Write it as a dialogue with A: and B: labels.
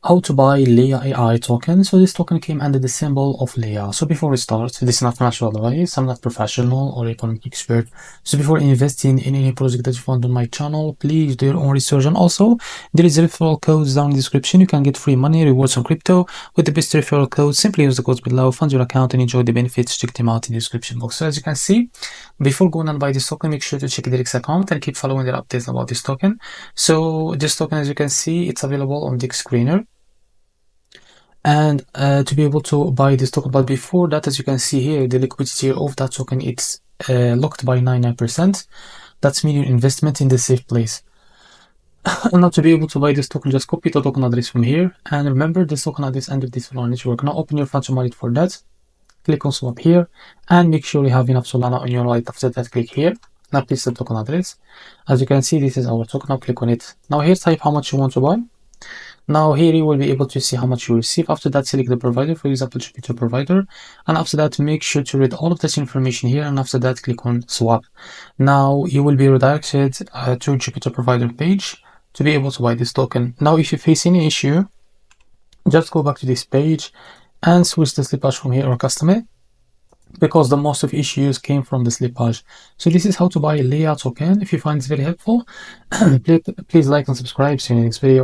A: how to buy Leia AI token. So this token came under the symbol of Leia. So before we start, this is not financial advice. I'm not professional or economic expert. So before investing in any project that you found on my channel, please do your own research. And also, there is a referral code down in the description. You can get free money, rewards on crypto with the best referral code. Simply use the codes below, fund your account, and enjoy the benefits. Check them out in the description box. So as you can see, before going and buy this token, make sure to check the DEX account and keep following their updates about this token. So this token, as you can see, it's available on DEX Screener. And to be able to buy this token, but before that, as you can see here, the liquidity of that token, it's locked by 99%. That's mean your investment in the safe place. And now to be able to buy this token, just copy the token address from here, and remember this token address under this Solana network. Now open your financial wallet for that, click on swap here, and make sure you have enough Solana on your wallet. After that, click here. Now place the token address. As you can see, this is our token. Now click on it. Now here, type how much you want to buy. Now here you will be able to see how much you receive. After that, select the provider, for example, Jupiter provider. And after that, make sure to read all of this information here. And after that, click on swap. Now you will be redirected to Jupiter provider page to be able to buy this token. Now, if you face any issue, just go back to this page and switch the slippage from here or custom it, because the most of issues came from the slippage. So this is how to buy Leia token. If you find this very helpful, please like and subscribe. See you in the next video.